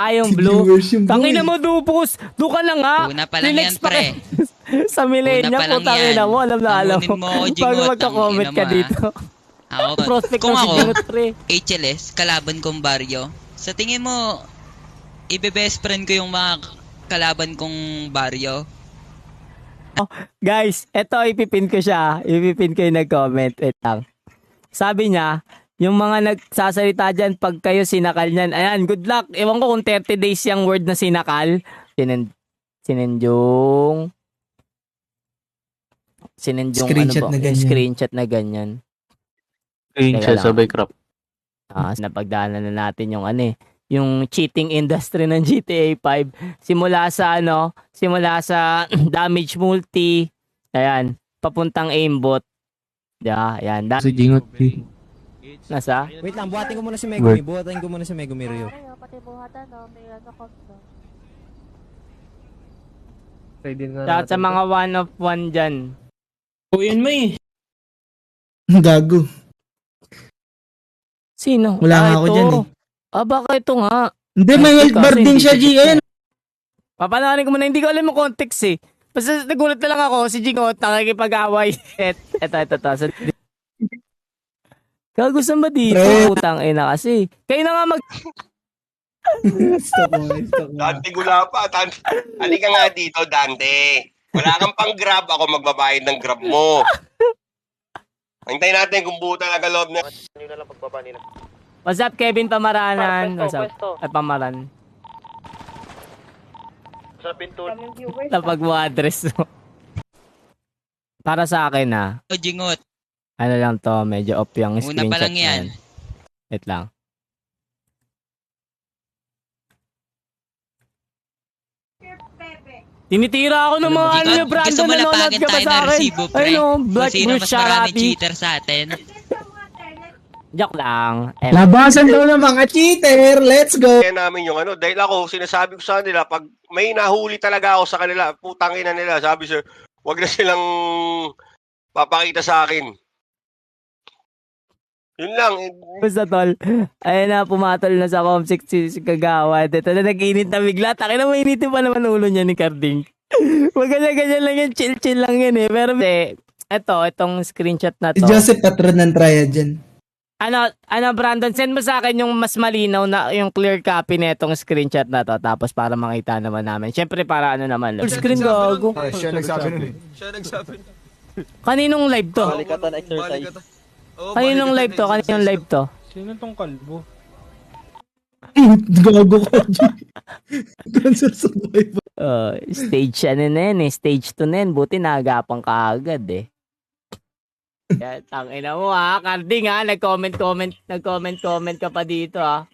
Yung blue. Viewers yung Tangina boy. mo, Dupus. Doon ka na nga. Una pa lang Relax yan, pre. Sa millennium Una pa po, lang tangina yan. mo. Alam na alam Tangunin mo. mo ako, Bago Jingot. magka-comment Tangina ka mo, dito. Ako, Prospect kung mo si ako, Jingot, pre. HLS, kalaban kong baryo, sa tingin mo, ibe-best friend ko yung mga kalaban kong baryo? Guys, eto ipipin ko siya. Ipipin ko yung nag-comment. Wait lang. Sabi niya, yung mga nagsasalita dyan, pag kayo sinakal niyan, ayan, good luck. Ewan ko kung 30 days yung word na sinakal. Sinenjong Screenshot ano ba? na ganyan. Screenshot na ganyan. Screenshot Teka lang. sabay crop. Napagdaanan na natin yung yung cheating industry ng GTA 5. Simula sa damage multi, ayan, papuntang aimbot. Ayan. Si Jingot. Nasa? Wait lang, buhatin ko muna si Megumi. Buhatin ko muna si Megumi, Rio. Pati buhatan, no? May ano ko. Shout sa mga 1 of 1 dyan. Yun mo eh. Gago. Sino? Wala nga ako ito. dyan eh. Baka ito nga. Hindi, may wild bar din siya, G. Ayan. Papanarin ko muna, hindi ko alam yung context eh. Basta nagulat na lang ako, si Jingot nakikipag-away. Ito. Gago saan ba dito? Putang ina kasi. Kayo na nga Stop mo. Dante Gulapa. Halika nga dito, Dante. Wala kang pang grab, ako magbabayad ng grab mo. Hintayin natin kung buo talaga loob na. What's up, Kevin Pamaranan? What's up? Pamaran. Tapag mo address mo. Para sa akin O, Jingot, ano lang to, medyo off yung una screenshot pa lang yan. Wait lang. Tinitira ako ng mga ano yung Brandon, gusto mo nanonood lapagin ka ba tayo sa ng akin? resibo, pre? Ay no, Black Kung sino Bruce mas maraming Charati. cheater sa atin? Joke lang. Labasan daw ng mga cheater. Let's go. Kaya namin yung dahil ako, sinasabi ko sa kanila, pag may nahuli talaga ako sa kanila, putang ina nila, sabi sir, wag na silang papakita sa akin. Yun lang. Basta tol, ayun na, pumatol na sa Comsec si Kagawad. Ito na nag-init na bigla. Takin na mainitin pa naman ulo niya ni Carding. Ganyan lang yan, chill lang yan eh. Pero itong screenshot na Si to. Joseph patron ng triad dyan. Brandon, send mo sa akin yung mas malinaw na yung clear copy na itong screenshot na to. Tapos para makita naman namin. Siyempre para ano naman. Full screen gago. Siya nagsabi nun eh. Kaninong live to? Balikatan exercise. Kaninong live to? Sino tong kalbo? Gago ka, G. Cancer sa buhay ba? Stage ano na yan eh. Stage 2 na yan. Buti naagapan ka agad eh. Kaya tangina mo ha. Carding ha. Nag-comment ka pa dito ha.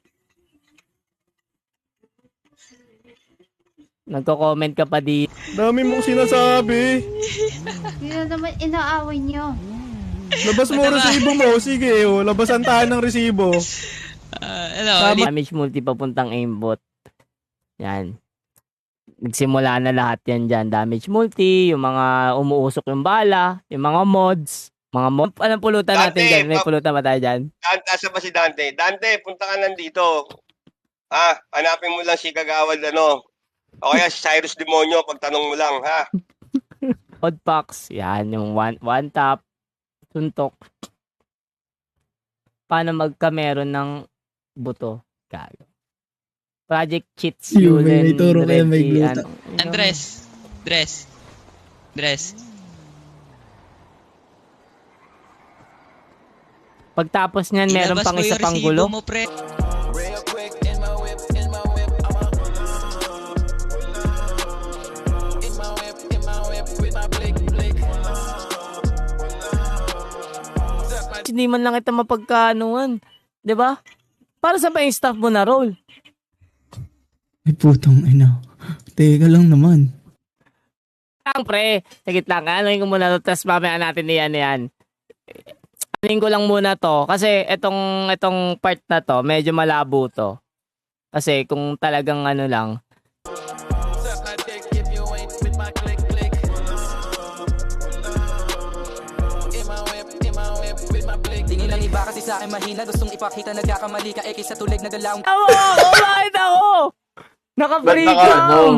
Nagko-comment ka pa dito. Dami mong sinasabi. Yun naman inaaway niyo. Labas mo resibo mo. Sige, labasan tayo ng resibo. Damage multi papuntang aimbot. Yan. Nagsimula na lahat yan dyan. Damage multi, yung mga umuusok yung bala, yung mga mods. Anong pulutan natin Dante, dyan? May pulutan ba tayo dyan? Dante, asa ba si Dante? Dante, punta ka lang dito. Hanapin mo lang si Kagawad o kaya si Cyrus Demonyo, pagtanong mo lang, ha? Oddpacks. Yan, yung one tap. Suntok. Paano magkameron ng buto? Gago. Project cheats Yung Yulen. may turo kayo, may gluta. Andres. Pagtapos niyan, meron Ilabas pang mo isa yung pang resibo gulo. mo, pre. Hindi man lang kita mapagkaanuan. 'Di ba? Para sa pa yung staff mo na role. Ay putong ina. Teka lang naman. Pre, sagit lang. Anuhin ko muna to, tapos mamaya natin yan. Anuhin ko lang muna to, kasi itong part na to, medyo malabo to. Kasi kung talagang ano lang, Tingin ng iba kasi sa akin mahina. Gustong ipakita nagkakamali ka sa tulig na galaw. bakit ako? Naka-free Ba't naka, ano? cam!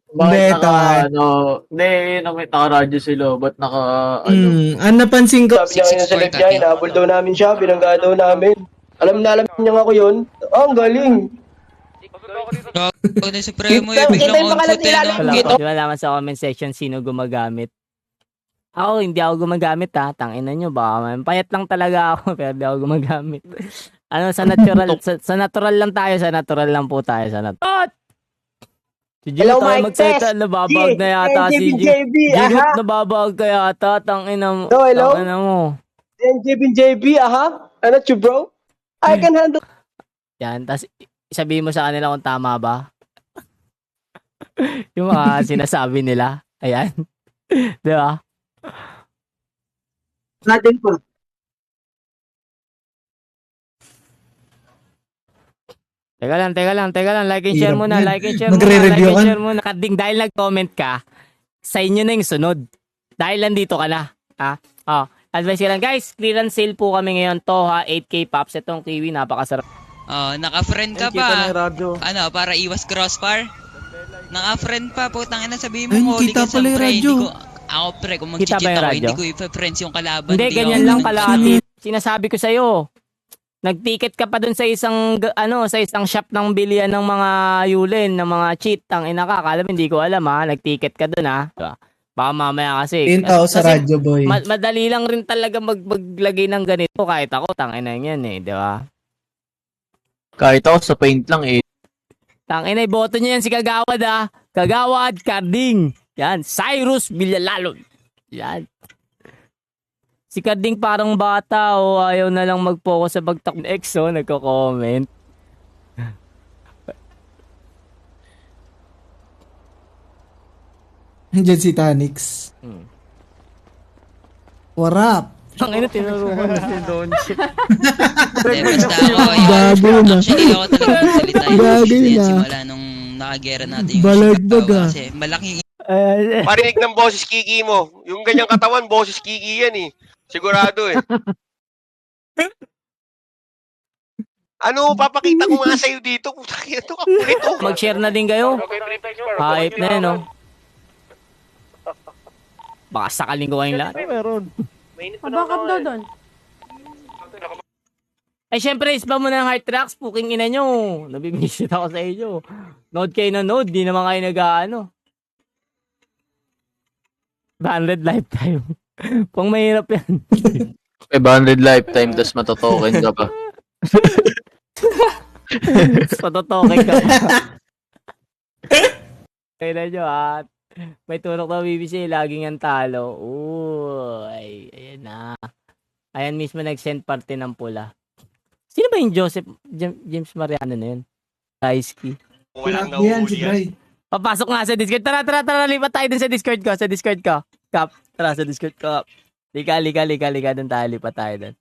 Bakit Beta. hindi, naka-radyo sila. Ba't naka, ano? Ang napansin ko, Sabi niya ngayon sa live niya, inahabol daw namin siya, binangga daw namin. Alam niya nga ako yun. Ang galing. Gago na si pre mo yung Kita biglang yung on pangalan foot nila, eh, no? Wala Dito. ko. Di ba naman sa comment section sino gumagamit? Ako, hindi ako gumagamit ha. Tangina nyo, baka man. Payat lang talaga ako, pero hindi ako gumagamit. Ano, sa natural, sa natural lang tayo, sa natural lang po tayo, sa natural. Si Jimmy Hello, tayo Mike magsalita, Test. nababag na yata si JB, Jimmy, aha. nababag ka yata, tangina mo. Hello? Tangina mo. JB, aha. Ano you, bro? I can handle. Yan, tas sabihin mo sa kanila kung tama ba. Yung mga sinasabi nila. Ayan. Di ba? Natin po. Teka lang. Like and share Hirap muna, yan. like and share muna, Magre-review like and ka? share muna. Kading dahil nag-comment ka, sa inyo na yung sunod. Dahil nandito ka na. Ha? Oh, advice ko lang. Guys, clearance sale po kami ngayon. Toha, 8K pops. Itong kiwi, napakasarap. Oh, naka-friend ka pa. Ano, para iwas crossfire? Naka-friend pa, putang ina, sabihin mo, Ayun, holy kita ka pala yung pre, radyo. hindi ko, ako pre, kung Kita ba mag-cheat yung ako, radyo? hindi ko i-friends yung kalaban. Hindi, ako ganyan lang ganun. kalahati. Sinasabi ko sa'yo. Nag-ticket ka pa dun sa isang sa isang shop ng bilihan ng mga Yulin, ng mga cheat. Ang ina ka, akala mo hindi ko alam ha. Nag-ticket ka dun ha. Diba? Baka mamaya kasi. yung tao sa Kasi radyo, boy. madali lang rin talaga maglagay ng ganito kahit ako. Tangina yan eh, di ba? Kahit ako sa paint lang eh. Tangina, boto niya yan si Kagawad ha. Kagawad, Carding. Yan, Cyrus Villalalon. Yan. Si Carding parang bata o ayaw na lang mag-focus sa pagtak ng EXO, nagko-comment. Nandiyan si Tanix. Warap. Tangina, tinurukan na si Donchi. Hindi, basta ako, Gago na. actually ako talaga magsalita yung Gago issue na yan na. simula nung nakagera natin yung Balagbag, Chicago. ah. Kasi malaking Parinig ng boses Kiki mo. Yung ganyang katawan, boses Kiki yan eh. Sigurado eh. Ano, papakita ko nga sa'yo dito. Putang ina to, kakulit to. Mag-share na din kayo. Hype na yun, no? Baka sakaling ko kayong lahat. Bakit daw doon? Ay, syempre, isba mo na ng heart tracks. Puking ina nyo. Nabibisit ako sa inyo. Node kayo na node. Di naman kayo nag-ano. 100 lifetime. Pang mahirap yan. 500 lifetime, tas matotoken ka pa. Patotokin ka pa. Kaya na nyo, ha? May turok na BBC. Laging ang talo. Uy. Ayan na. Ayan mismo nag-send parte ng pula. Sino ba yung James Mariano na yun? Daisuke. Walang Yan, si nauuli yan. Bray. Papasok nga sa Discord. Tara, lipat tayo dun sa Discord ko. Sa Discord ko. Kap, tara sa Discord ko. Lika. Dun tayo, lipat tayo dun.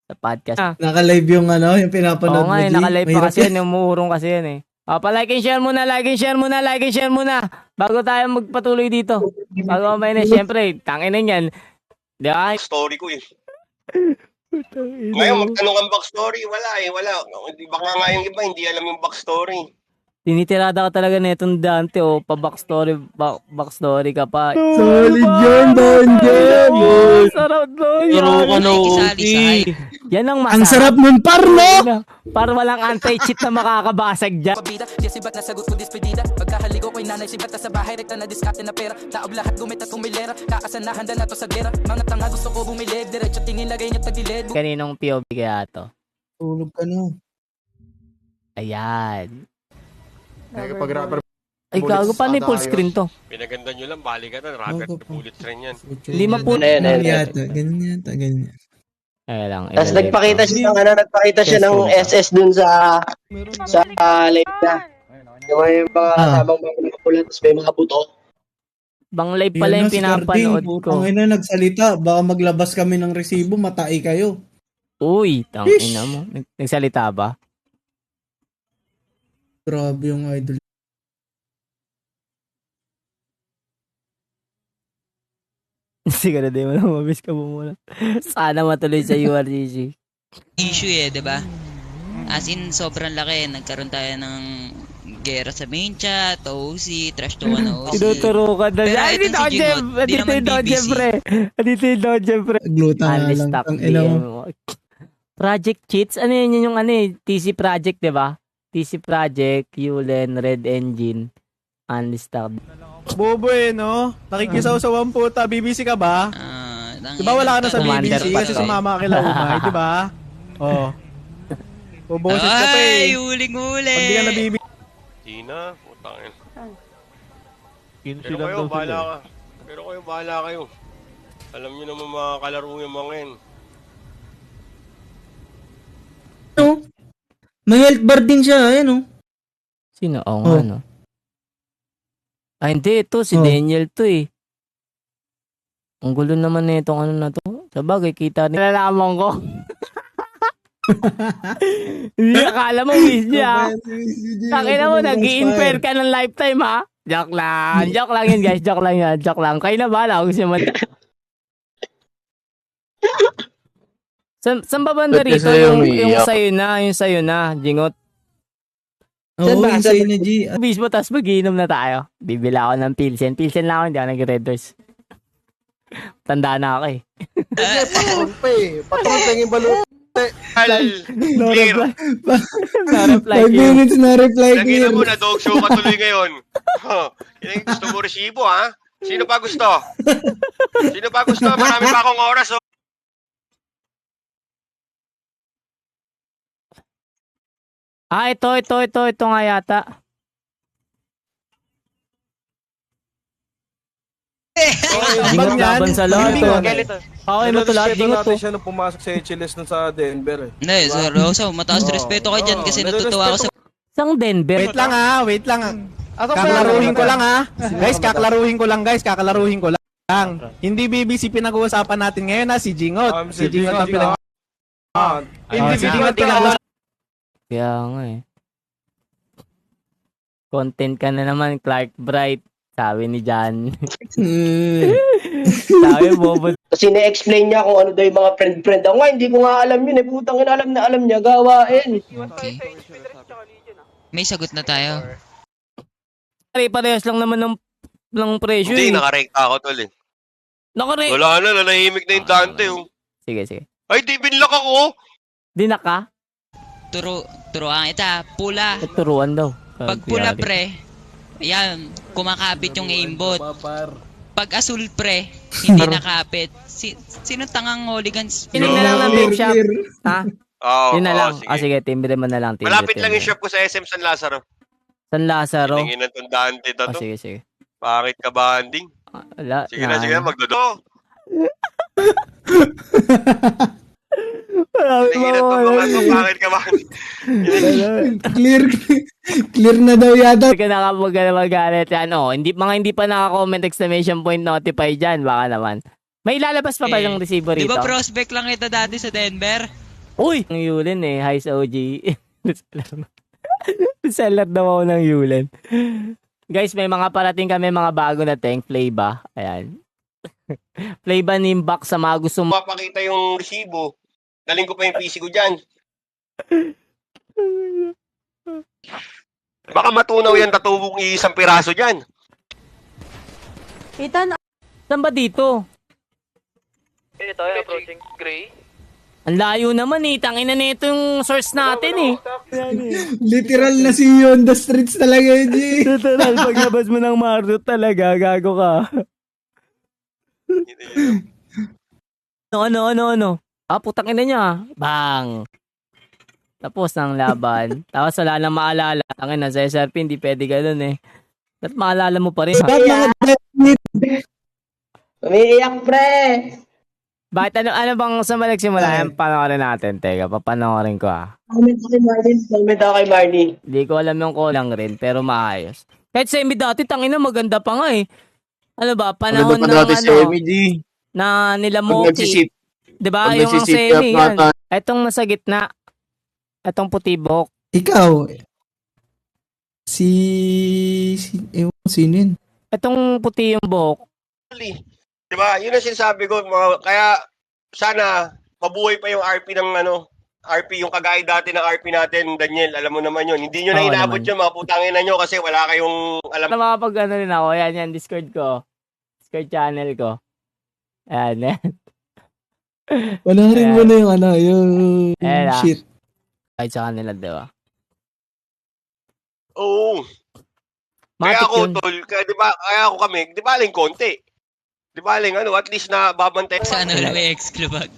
Sa podcast. Naka-live yung yung pinapanood Oo nga, mo, G. naka-live pa Mahirap kasi yan. Umuurong kasi yan eh. Pa-like and share muna. Bago tayo magpatuloy dito. Bago mamaya na, syempre, tangin na yan. Di ba? Story ko eh. Ngayon, magtanong ang backstory. Wala eh, wala. Baka nga yung iba, hindi alam yung backstory. Tinitirada ka talaga na itong Dante o backstory ka pa. Solid yun, Donjon. Sarap doon. Turo ka na Nakikisali sa OT. hype. Yan ang Ang masarap. sarap nun, parlo! Para walang anti-cheat na makakabasag dyan. Pabida, di sibat na sagot ko dispedida. Pagkahaligo ko'y nanay sibat na sa bahay, rekta na diskarte na pera. Taob lahat gumit at kumilera, kakasanahan na to sa gera. Mga tanga gusto ko bumilib, diretso tingin lagay niya tagilid. Kaninong POV kaya to? Tulog ka na. Ayan. Pag-rapper. Ay, gago, paano yung full screen to? Pinaganda nyo lang, balikan na. Rocket bullets rin yan. 5 po. Ganyan yata. Ay lang. Tapos nagpakita siya ng SS dun sa live na. Yung mga kasabang mga pula, tapos may mga buto. Bang live pala yung pinapanood ko. Ang ina nagsalita, baka maglabas kami ng resibo, matai kayo. Uy, tangina mo. Nagsalita ba? Grabe yung idol. Siguro di mo lang mabis ka mo muna. Sana matuloy sa URGC. Issue eh, di ba? As in, sobrang laki. Nagkaroon tayo ng gera sa main chat, OC, trash to one OC. Tinuturo ka na. Pero Ay, itong si Jingot, di naman BBC. Dito yung Dodge, pre. Gluta nga Unli lang. stop Ang ina mo. Project Cheats? Ano yun yung ano eh? TC Project, di ba? TC Project, Yulen, Red Engine, Unli stop. Bobo no? Nakikisaw-sawan puta. BBC ka ba? Di ba wala ka na sa Commander BBC pa kasi to. sumama ka kila Umay, di ba? Oh. Boboses ka pa Ay, eh. huling-huli. Pag di ka na BBC. Tina, putang ina. Sino Pero sila kayo, daw bahala sila? ka. Pero kayo, bahala kayo. Alam niyo naman mga kalaro yung mga yan. Ano? May health bar din siya, ayan oh. Sino? Oo nga, Oh. no? Ah, hindi. Ito, si Oh. Daniel to eh. Ang gulo naman na itong ano na to. Sabagay, kita nila. Nalalaman ko. Hindi, akala mo, miss niya. Takina mo, nag-i-infer ka ng lifetime, ha? Joke lang. Joke lang yun, guys. Joke lang yan. Joke lang. Kayo na bahala kung siya man. Saan ba banda Ba't rito? kasi Yung umiiyak? yung sayo na, Jingot. Oo, yung sa'yo na G. Mismo, tapos mag-iinom na tayo. Bibila ako ng Pilsen. Pilsen lang ako, hindi ako nag-Red Doors. Tanda na ako eh. Patron pa eh. Patron pa yung balut. No Clear. reply. No reply. 5 minutes na reply Lagyan clear. na mo na dog show ka tuloy ngayon. Yan yung gusto mo resibo, ha? Sino pa gusto? Sino pa gusto? Marami pa akong oras, oh. Ah, ito nga yata. Jingot laban sa lahat. Okay mo to lahat, Jingot to. siya nung pumasok sa HLS nun sa Denver eh. Hindi, seryoso. Mataas respeto ka dyan kasi natutuwa ako sa... Isang Denver. Wait lang ah, wait lang ah. Kaklaruhin ko lang ah. Guys, kakalaruhin ko lang. Hindi BBC pinag-uusapan natin ngayon ha, si Jingot. Si Jingot ang pinag... Hindi si Jingot pinag-uusapan. Kaya nga eh. Content ka na naman, Clark Bright. Sabi ni Jan. Sabi Bobo. Kasi na-explain niya kung ano daw yung mga friend-friend. Ako nga, hindi ko nga alam yun eh. Putang ina, alam niya, gawain. Okay. May sagot na tayo. Parehas lang naman ng presyo Hindi, eh. nakarekta ako, tol, eh. Nakare. Wala na, nanahimik na yung Dante, oh. Sige. Ay, di binlock ako! Di na ka? Turuan ita, pula. Turuan daw. Pag pula pre, ayan, kumakapit yung aimbot. Pag asul pre, hindi nakapit. Sino tangang hooligans? Yun na lang ng big shop. Ha? Oo, Yun na lang. sige. Sige, timbre mo na lang. Malapit lang yung shop ko sa SM San Lazaro. San Lazaro. Tingin na itong Dante to. Sige. Bakit ka banding? Wala. Sige na, magdodo. Tingin na itong mga to, bakit ka banding? Clear na daw yata. Hindi ka nakapag-magalit yan. Oh, hindi pa naka-comment exclamation point notify dyan. Baka naman. May lalabas pa ba yung resibo Di rito? ba prospect lang kita dati sa Denver? Uy! Ang Yulen eh. Hi sa OG. Seller daw ako ng Yulen. Guys, may mga parating kami mga bago na tank. Flayba. Ayan. Flayba nimbak sa mga gusto mo. Mapakita yung resibo. Daling ko pa yung PC ko dyan. Baka matunaw yan, tatubong isang piraso dyan. Ethan, Saan ba dito? Ito yung approaching gray. Ang layo naman eh. Tangina na ito yung source natin eh. Literal na si you on the streets talaga yun, G. Literal, paglabas mo ng Mardot talaga, gago ka. Ano? Ah, putang ina niya. Bang! Tapos ang laban. Tapos wala nang maalala. Tangina na sa SRP, hindi pwede ganun eh. Ba't maalala mo pa rin? Umiiyak, pre. Bakit ano bang sa nagsimula? Yan, panoorin natin. Teka, papanoorin ko ah. Comment ako kay Marnie. Hindi ko alam yung kulang rin, pero maayos. Kahit sa Emi dati, tangina maganda pa nga eh. Ano ba, panahon ng na nila Moki. Diba? Yung ang semi yan. Etong nasa gitna. Etong puti buhok. Ikaw. Ewan, sino yun? Etong puti yung buhok. Diba? Yun ang sinasabi ko. Kaya sana mabuhay pa yung RP ng RP, yung kagaya dati ng RP natin, Daniel, alam mo naman yun. Hindi nyo na Oo inaabot naman. yun, mga putangin na nyo, kasi wala kayong alam. Na makapag ano rin ako, yan, Discord ko. Discord channel ko. Ayan. Wala rin mo na yung ano, yung Ayan, shit. Kahit sa kanila, di ba? Oo. Kaya Matik ako, yun. tol, kaya ako kami, di ba aling konti? Di ba aling ano, at least na babantay. Sa ano na may ex-clubag.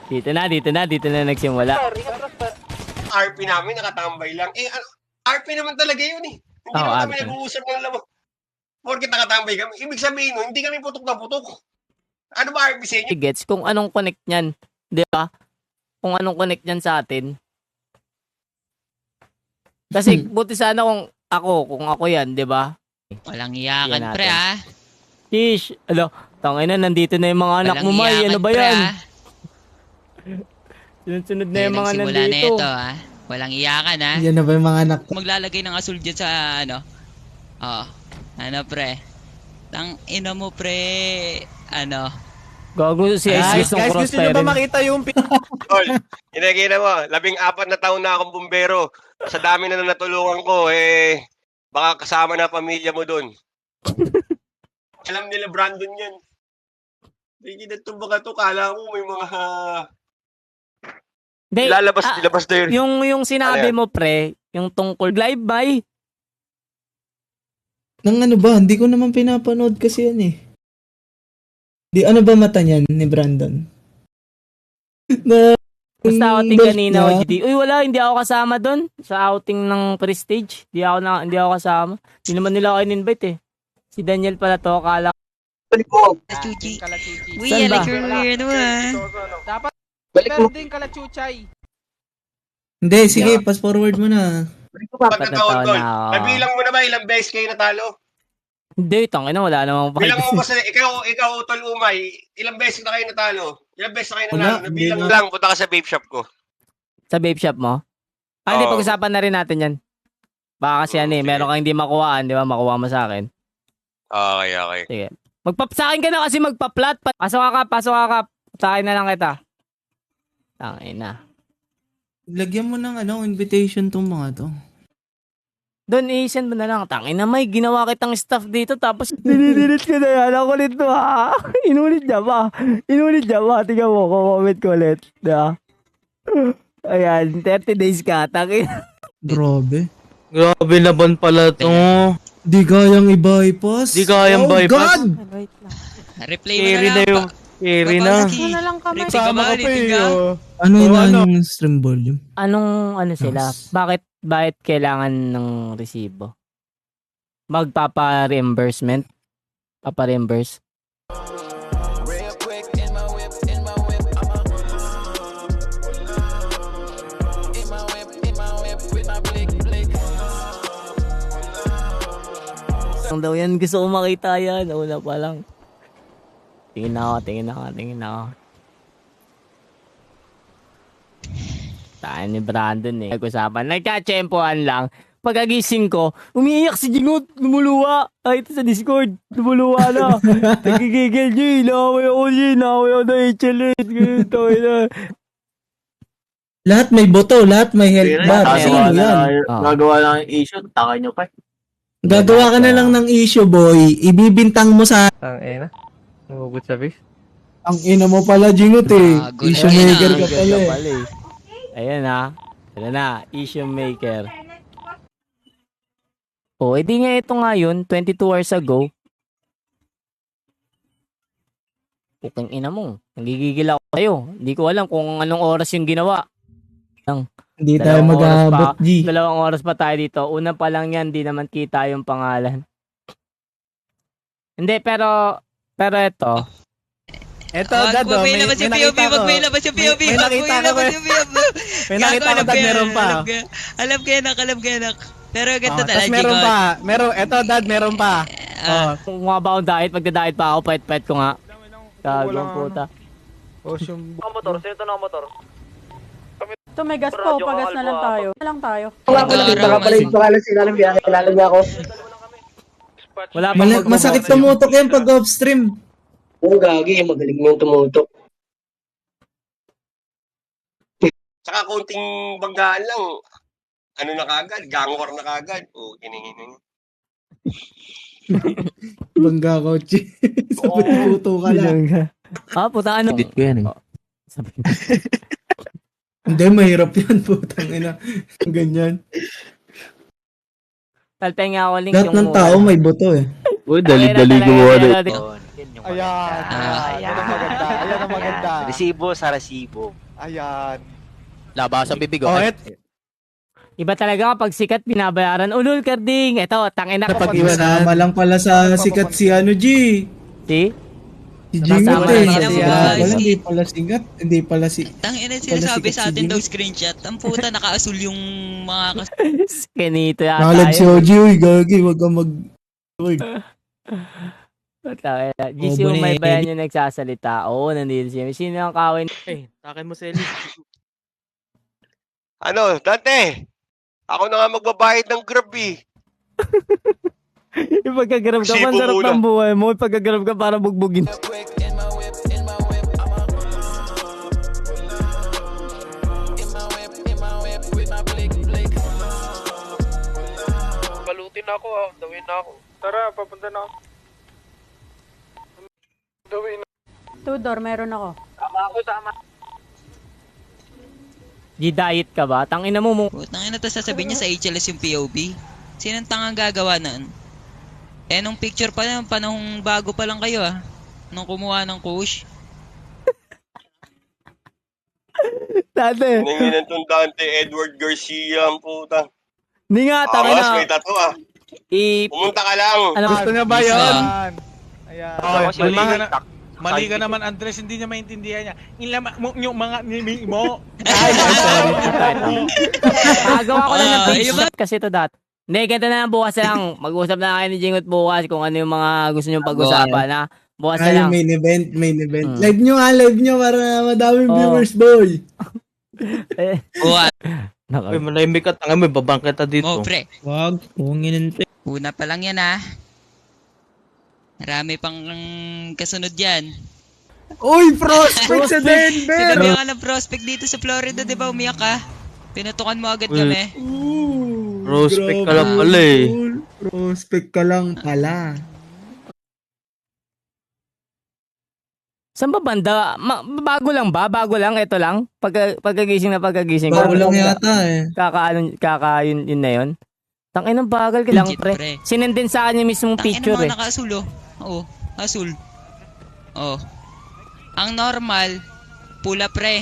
Dito na nagsimula. RP namin, nakatambay lang. RP naman talaga yun eh. Hindi Oo, naman kami RP. nag-uusap ng lamang. Porkit nakatambay kami. Ibig sabihin nun, hindi kami putok na putok. Ano ba RP sa inyo? Gets kung anong connect niyan, 'di ba? Kung anong connect niyan sa atin. Kasi buti sana kung ako 'yan, 'di ba? Walang Yan iyakan, natin. pre, ah. Tish, tangina nandito na yung mga anak Walang mo, May. iyakan, Ano ba pre, 'yan? ah. Sunod na Ayun yung mga ang simula nandito. nito, ah. Walang iyakan, ah. Yan na ba yung mga anak ko? Maglalagay ng asul dyan sa ano. Oo. Ano, pre? Tang ina mo, pre. Ano? Gago si Guys, Isis ng guys, cross gusto nyo ba makita yung Tol, inagina mo, 14 na taon na akong bumbero. Sa dami na natulungan ko, baka kasama na pamilya mo doon. Alam nila Brandon yan. Hindi na ito baka ito, kala mo may mga Hindi, ilabas na yun. yung sinabi Ano yan? mo, pre, yung tungkol live by. Nang ano ba? Hindi ko naman pinapanood kasi yan eh. Di ano ba mata niyan ni Brandon? Na Basta outing belt kanina, niya, OGD. Uy, wala, hindi ako kasama doon sa outing ng Prestige. Hindi ako kasama. Hindi naman nila ako in-invite eh. Si Daniel pala to, kala Balik mo. Kalachuchi. Uy, Saan I ba? like your weird mo, ah. Dapat Balik mo. meron din kalachuchay. Hindi, sige, pass forward mo na. Balik mo pa. Ba't Pagkataon, nataon Tol. na ako? Nabilang mo na ba ilang beses kayo natalo? Hindi, tangina, wala namang Bilang mo fight. ba ikaw, Tol Umay, ilang beses na kayo natalo? Ilang beses na kayo Wala, natalo? Nabilang hindi na. lang, punta ka sa vape shop ko. Sa vape shop mo? Hindi, Oo. pag-usapan na rin natin yan. Baka kasi ano eh, Sige. meron kang hindi makuhaan, di ba? Makuha mo sa akin. Okay. Sige. Sa akin ka na kasi magpa-flat. Pasok ka kap. Sa akin na lang kita. Tangina. Lagyan mo ng ano, invitation tong mga to. Doon, i-send mo na lang. Tangina, may ginawa kitang staff dito tapos dinidilit ka na yan. Ako ulit mo ha. Inulit niya ba? Tingnan mo, comment ko ulit. Diba? Ayan, 30 days ka. Tangina. Grabe. Grabe laban pala to. Di kayang i-bypass. Di kayang Oh bypass. God! Wait lang. Replay mo Carry na na lang. yung carry na. Ano na lang kamay? Replay ka ba? Replay ka? Ano yun Oh, ano? yung stream volume? Anong sila? Yes. Bakit kailangan ng resibo? Magpapa-reimbursement? Papa-reimburse? Ang daw yan, gusto ko makita yan. Una pa lang. Tingin ako. Tayo ni Brandon eh. Nag-usapan. Nagka-tsempohan lang. Pagkagising ko, umiiyak si Jingot. Lumuluwa. Ay, ito sa Discord. Lumuluwa na. Nagigigil G. Naway ako na HLS. Ganito. Lahat may boto, lahat may health bar. Sino yan? Gagawa lang yung issue, taka nyo pa. Gagawa ka na lang ng issue, boy. Ibibintang mo sa... Ang ina. Nagugot sa face. Ang ina mo pala, Jingot eh. Good Issue na. maker ka pala eh. Ayan ha. Ayan na. Issue maker. Oh, edi nga ito nga yun. 22 hours ago. Putang ina mo. Nagigigil ako sa'yo. Hindi ko alam kung anong oras yung ginawa. Hindi tayo mag-aabot, G. 2 oras pa tayo dito. Una pa lang yan, di naman kita yung pangalan. Hindi, pero ito. Eto, Dad, oh, may Magbay nakita ko. May labas yung POV. May nakita ko. May nakita ko, Dad, meron pa. Alam ko yan. Pero ganito Oh, talaga, tas meron pa. Eto, Dad, meron pa. Oh. Kung nga ba akong diet, magda-diet pa ako, pet ko nga. Gagawang puta. Motor, sino to na motor? Ito may gas po, pagas na lang tayo. Wala ko lang, baka pala yung pangalan sinalam niya. Kilala niya ako. Wala pang Masakit tumutok yan pag off-stream. Oo, gagi. Magaling mo yung tumutok. Saka konting banggaan lang. Ano na kagad? Gangwar na kagad. O, kiningin. Bangga kotse. Sabi puto ka lang. Puta ano? Edit ko yan eh. Hindi, mahirap yan, putang ina. Ganyan. Talpay nga ako link Lahat ng tao may buto eh. Uy, dali-dali gumawa na. Ayan. Ayan ang maganda. Ayan ang maganda. Resibo sa resibo. Ayan. Labaw sa bibig. Oh, Iba talaga kapag sikat binabayaran. Ulul karding. Ito, tangina Kapag isama lang pala sa sikat si ano, G. Si? Si Jingot Nasama eh. lang si- Hindi pala sikat. Hindi pala si... Tangina Pala sinasabi sikat sa si atin daw Jimmy. screenshot. Ang puta, naka-asul yung mga Skinito yata Nakalag si yun. OG, uy, gagi. Wag kang mag... Uy. GC may bayan yung nagsasalita. Oo, nandito siya. Sino ang kawin? Eh, takin mo si Eli. Ano, Dante? Ako na nga magbabayad ng Grab eh. Yung pagkagarab ka, Resibo masarap muna. ng buhay mo. Yung pagkagarab ka para bugbugin. Balutin ako ah. Dawin na ako. Tara, papunta na ako. Dawin na. Tudor, meron ako. Tama ako, tama. G-diet ka ba? Tangina mo mo. Putang ina, tapos sasabihin niya sa HLS yung POV. Sinong tangang gagawa nun? Eh, nung picture pa lang, panahong bago pa lang kayo ah. Nung kumuha ng kush. Dati. Hiningin ng Dante, Edward Garcia, ang puta. Hindi nga, Awas, tangina. may tattoo ah. Pumunta ka lang. Ano Gusto niya ba Isa. yun? Ayan. Mali ka naman, Andres, hindi niya maintindihan niya. Yung mga nimi mo. Gawa ko lang ng page Ayun ba? shot kasi to dati. Hindi, ganito na lang bukas na lang. Mag-usap na kayo ni Jingot bukas kung ano yung mga gusto nyo pag-usapan na. Bukas na Ay, lang. main event. Live nyo para madaming Oo. viewers, boy. Buhat. Uy, malimik ka. Tanga, may babang kita dito. Mo, pre. Wag, hunginin te. Una pa lang yan ah. Marami pang kasunod yan. Uy, prospect sa Denver! Sinabi ka ng prospect dito sa Florida, di ba? Umiyak ka. Pinatukan mo agad Uy. kami. Prospect ka Grabe, lang pala eh. tol. Prospect ka lang pala. Saan ba banda? Bago lang ba? Bago lang? Ito lang? Pagkagising na pagkagising. Bago lang yata eh. Yun na yun. Tangin ng bagal ka lang, Legit, pre. pre. Sinendin sa kanya mismong Tangina picture mga eh. naka-asul oh. Oo, asul. Oh. Ang normal, pula pre.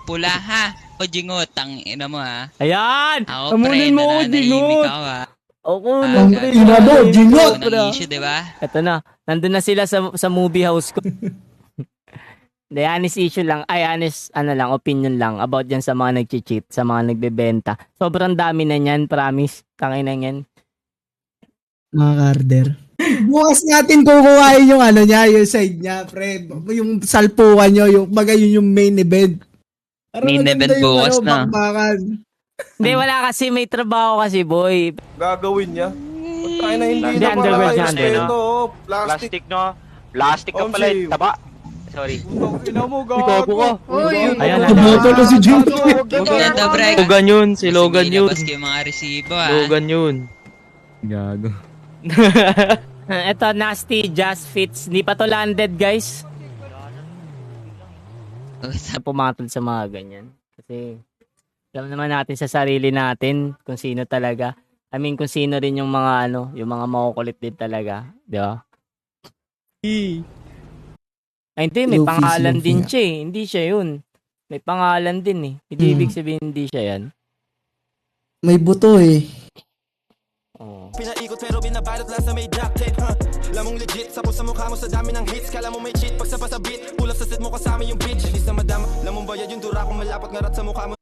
Pula ha. O Jingot, tangina mo ha. Ayan! Ako pre, Amunin mo ako, nananahimik Jingot! ako ha. Ako, Ah, pre. ina mo, Jingot! Ito ng issue, di ba? Ito na. Nandun na sila sa movie house ko. The honest issue lang, honest, opinion lang about yan sa mga nag-cheat, sa mga nagbebenta. Sobrang dami na yan, promise. Tangin na yan. Mga Carter. Bukas natin kukuhain yung yung side niya, pre. Yung salpukan nyo, yung bagay yun yung main event. Parang Main maganda event yung, bukas na. bakbakan. Hindi, wala kasi, may trabaho kasi, boy. Gagawin niya. Pagkain na hindi Hindi, na pala underwear kayo yan, ito. Plastic, no? Plastic ka pala, Omsi. taba. Sorry. Ina mo, Gago ka. Ayan, Tumato na si Jim. Ganda pre. Logan yun. Si Logan Sige, yun. labas kayo mga resibo ha. Logan yun. Gago. Ito, nasty, just fits. Hindi pa to landed, guys. Pumatol sa mga ganyan. Kasi, alam naman natin sa sarili natin kung sino talaga. I mean, kung sino rin yung mga yung mga makukulit din talaga. Di ba? Ay, hindi, may Luffy, pangalan Luffy din nga. siya eh. Hindi siya yun. May pangalan din eh. Hindi ibig sabihin hindi siya yan. May buto eh. Oh. Pinaikot pero binabalot lang sa may drop tape, huh? Lamong legit, sapo sa mukha mo sa dami ng hits. Kala mo may cheat, pag sa beat, pull up sa set mo kasama yung bitch. Alis na madama, lamong bayad yung dura kung malapat nga rat sa mukha mo.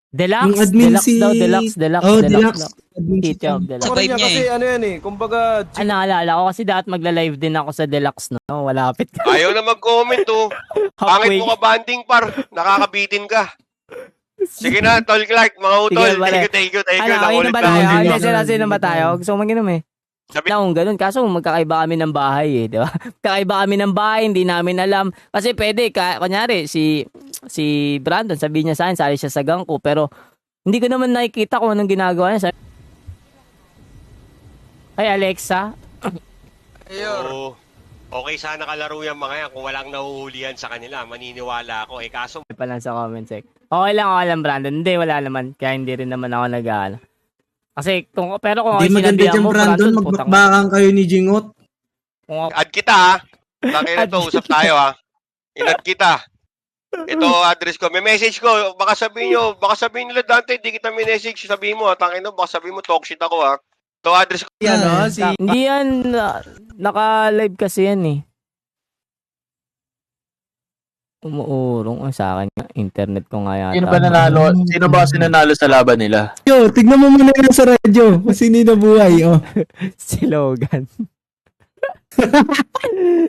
Deluxe, Yung admin deluxe si... daw, deluxe. Oh, deluxe. Admin si Hit job, Tom. deluxe. Sa vibe niya Kasi eh. ano yan eh, kumbaga, Ay, naalala ko kasi dapat magla-live din ako sa deluxe, no? Walapit ka. Ayaw na mag-comment oh. Pangit mo ka banding par. Nakakabitin ka. Sige na, Tol Clark, mga utol. Sige, pare. Thank you. Ano, Nakulit inom ba na tayo? ako. Hindi sila ba tayo? Gusto ko mag-inom eh. Sabi na kung ganun. Kaso magkakaiba kami ng bahay di ba? Kakaiba kami ng bahay, hindi namin alam. Kasi pwede, kunyari, si Brandon, sabi niya sa akin, sali siya sa gang ko, pero hindi ko naman nakikita kung anong ginagawa niya. Ay, Alexa. Oo. Okay sana kalaro yung mga yan kung walang nahuhulihan sa kanila. Maniniwala ako. Kaso Pa lang sa comment sec. Okay lang, Brandon. Hindi, wala naman. Kaya hindi rin naman ako nag-aala. Kasi, kung Hindi maganda sinabihan dyan, mo, Brandon. Magbakbakan kayo ni Jingot. add kita ha. Bakit ito, usap tayo ha. In-add kita. Ito address ko. May message ko. Baka sabihin nila Dante, hindi kita message. Sabihin mo ha. Baka sabihin mo, talk shit ako ha. Ito address ko. Hindi yan, naka-live kasi yan eh. Umuurong sa akin nga. Internet ko nga yata. Sino ba nanalo? Sino ba kasi nanalo sa laban nila? Yo, tignan mo muna yan sa radyo. Kung sino na buhay. Oh. Si Logan.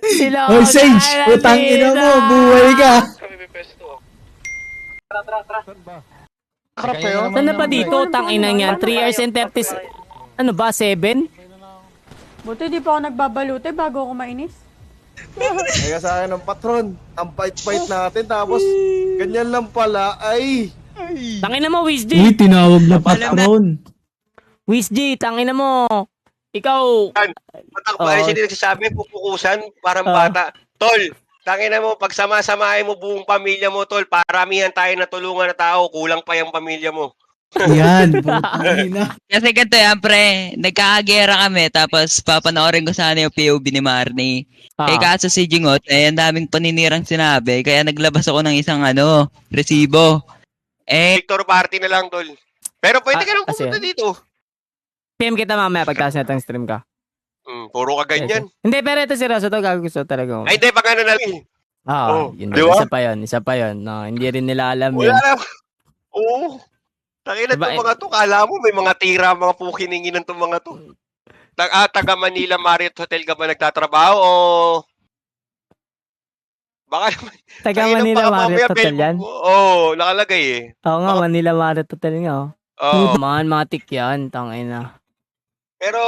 Si Logan. Oh, Sage. Utang ina mo. Buhay ka. Saan na ba dito? Tangina niyan. 3 hours and 30... Ano ba? 7? Buti di pa ako nagbabalute bago ako mainis. Kaya sa akin ng patron, ang fight natin, tapos ganyan lang pala, ay... Tangina mo, Wizd. Uy, tinawag na patron. Wizd, tangina mo. Ikaw. Patakbo, sino nagsasabi, pupukusan, parang bata. Tol, tangina mo, pagsama-samahin mo buong pamilya mo, tol, paramihan tayo na tulungan na tao, kulang pa yung pamilya mo. Yan, putangina. Kasi ganito yan, pre. Nagkakagera kami, tapos papanoorin ko sana yung POV ni Marnie. Kaso si Jingot, ang daming paninirang sinabi, kaya naglabas ako ng isang resibo. Victor party na lang, tol. Pero pwede ka lang pumunta dito. PM kita mamaya pagtaas na itong stream ka. Puro ka ganyan. Hindi, pero ito seryoso to, gusto talaga. Ay, hindi, pag ano na lang. Yun, diba? Isa pa yun. No, hindi rin nila alam wala yun. lang. Oo. Takina diba, itong mga to, kala mo may mga tira, mga pukininginan itong mga to. Taga Manila Marriott Hotel ka ba nagtatrabaho o... Baka naman... Taga Manila Marriott Hotel yan? Oo, nakalagay eh. Oo nga, Manila Marriott Hotel nga. Oo. Matik yan, tangina. Pero,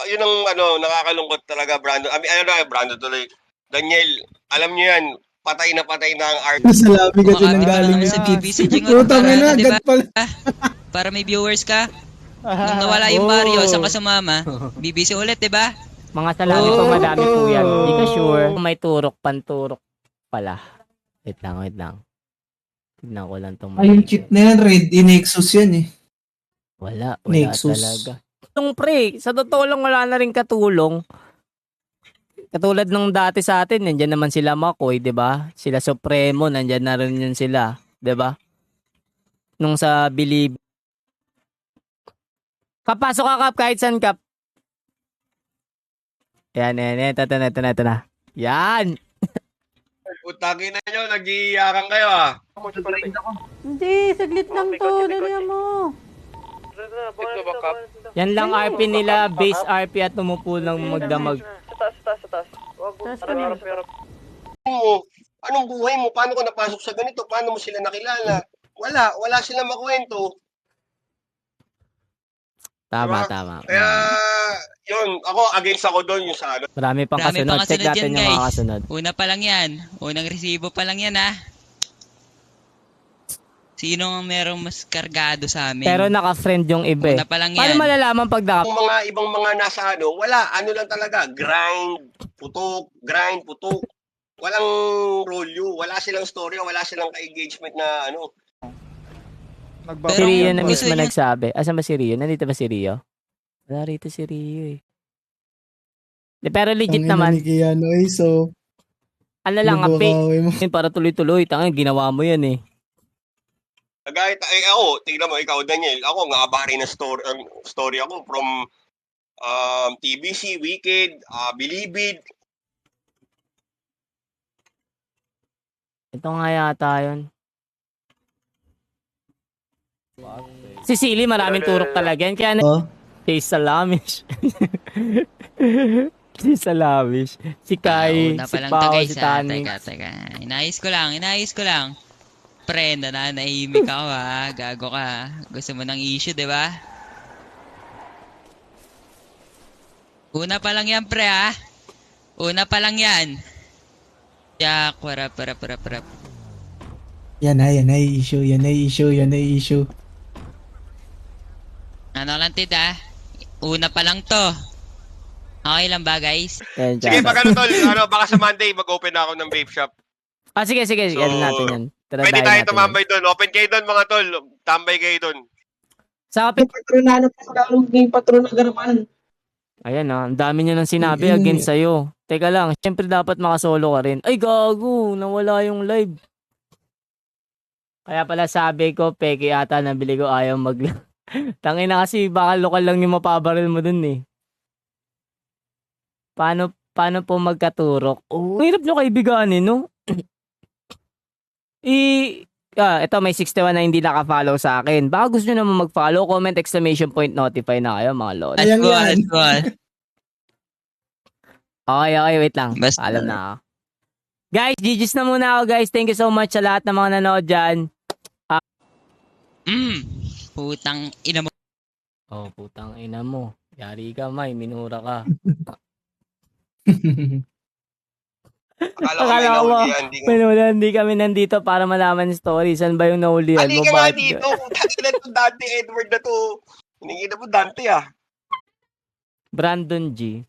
yun ang nakakalungkot talaga, Brandon. Brandon tuloy. Daniel, alam niyo yan, patay na ang art. Salabi kasi nang galing sa BBC Jingot. Para may viewers ka. Nung nawala yung Mario, saan ka sumama? BBC ulit, diba? Mga salabi po, madami po yan. Hindi ka sure. May turok, panturok pala. Wait lang. Tignan ko lang itong... Ay, yung cheat na yan, Red. Nexus yan eh. Wala Nexus. talaga. Itong pre, sa totoo lang wala na rin katulong. Katulad nung dati sa atin, nandiyan naman sila Makoy, 'di ba? Sila Supremo, nandiyan na rin yun sila, 'di ba? Nung sa Believe. Kapasok ka, Kap, kahit saan, Kap. Yan, ito na. Yan! Utangin na nyo, nag-iiyakan kayo ah. Hindi, saglit lang to. Dali mo. Yan lang RP nila, base RP at tumupo ng magdamag. Taas kami. Anong buhay mo? Paano ka napasok sa ganito? Paano mo sila nakilala? Wala silang makwento. Tama. Kaya, yun, against ako doon yung sa ano. Marami pang kasunod. Check natin yung mga kasunod. Una pa lang yan. Unang resibo pa lang yan, ha? Sino ang merong mas kargado sa amin? Pero naka-friend yung iba. Una pa lang yan. Paano malalaman pag Yung mga ibang mga nasa wala. Ano lang talaga. Grind, putok. Walang role. Wala silang story. Wala silang ka-engagement na Si Rio na mismo nagsabi. Asan ba si Rio? Nandito ba si Rio? Wala rito si Rio eh. Pero legit naman. Ano lang, para tuloy-tuloy. Ginawa mo yan eh. Ako, tingnan mo, ikaw, Daniel. Ako, ngabari na story ako from TBC, Wicked, Believe It. Ito nga yata yun. Si Silly, maraming turok talaga yan. Kaya si Salamish. Si Salamish. Si Kai, si Pao, si Tani. Teka. Inayos ko lang. Pre, nanahimik ako ha. Gago ka. Gusto mo ng issue, di ba? Una pa lang yan, pre, ha? Una pa lang yan. Yak, warap. Yan na issue. Ano lang, tid, ha? Una pa lang to. Okay lang ba, guys? Sige, pag ano tol, baka sa Monday mag-open na ako ng vape shop. Sige. Ano natin yan. Pwede tayo tumambay doon. Open kayo doon mga tol. Tambay kayo doon. Sa kapit. Patronano pa sa lalo ng patron na garapan. Ayan ang dami niya nang sinabi against sa'yo. Teka lang, syempre dapat makasolo ka rin. Ay gago, nawala yung live. Kaya pala sabi ko, peke ata nabili ko ayaw mag... Tangina kasi baka lokal lang yung mapabaril mo dun eh. Paano po magkaturok? Oh, hirap nyo kaibiganin, no? Ito may 61 na hindi naka-follow sa akin. Baka gusto nyo naman mag-follow, comment, exclamation point, notify na kayo mga lord. Let's go. Okay, wait lang. Basta. Alam na ako. Guys, GG's na muna ako guys. Thank you so much sa lahat ng mga nanood dyan. Putang ina mo. Oh, putang ina mo. Yari ka, May. Minura ka. Akala ko may nahulihan. Hindi kami nandito para malaman yung story. Saan ba yung nahulihan mo? Halika nga dito. Tagilan to Dante Edward na to. Hiningin mo Dante ah. Brandon G.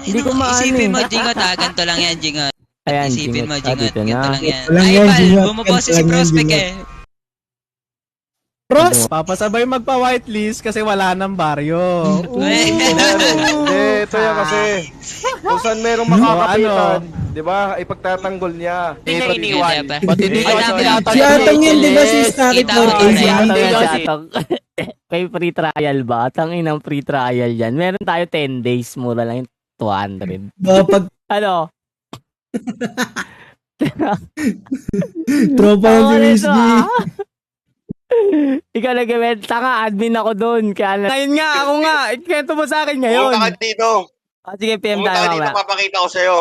Hindi ko maano. Isipin mo, Jingot, ganito lang yan, Jingot. Ayan, Isipin mo, Jingot. Jingot, ganito lang yan. Walang Ay, yan, pal, Jingot. bumaboses si Walang yan, Prospect Jingot. eh. Pros! Papasabay magpa-whitelist kasi wala nang baryo. Hindi, ito yan kasi. Kung saan merong makakapitan, di ba, ipagtatanggol niya. Ba't hindi ka kasi Si Atong yun, di ba si Starry Kita mo, for pre. Atong. May free trial ba? Tangin ng free trial yan. Meron tayo 10 days. Mura lang yung 200. Pag Ano? tropa ng si Miss G. Ikaw nag-eventa ka, admin ako doon. Ngayon nga, ako nga. Ikwento mo sa akin ngayon. Pumunta ka dito. Sige, PM Pumunta tayo ka dito, mamaya. papakita ko sa'yo.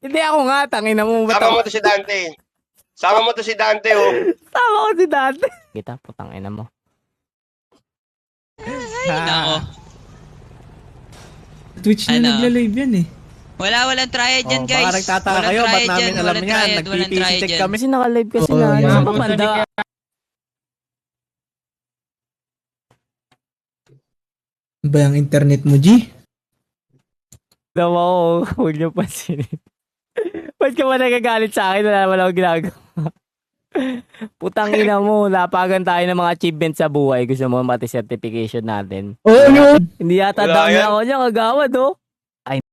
Hindi ako nga, tangin na mo. Sama mo to si Dante. Sama mo to si Dante, oh. Sama ko si Dante. Kita, putang ina mo. Nako. Twitch na Ano? nagla-live yan eh. Walang triad dyan, guys. Baka nagtataka kayo, ba't namin alam yan? Nag-PC check kami. Kasi naka-live kasi Oo, na. yan. Saan ka banda? Ba yung internet mo, G? Daw ako, huwag niyo pansinin. Ba't ka ba nagagalit sa akin? Wala akong ginagawa. Putang ina mo, lapagan tayo ng mga achievements sa buhay. Gusto mo mati certification natin. Oo, yun. Hindi yata Wala dami yan. ako niya, kagawad oh.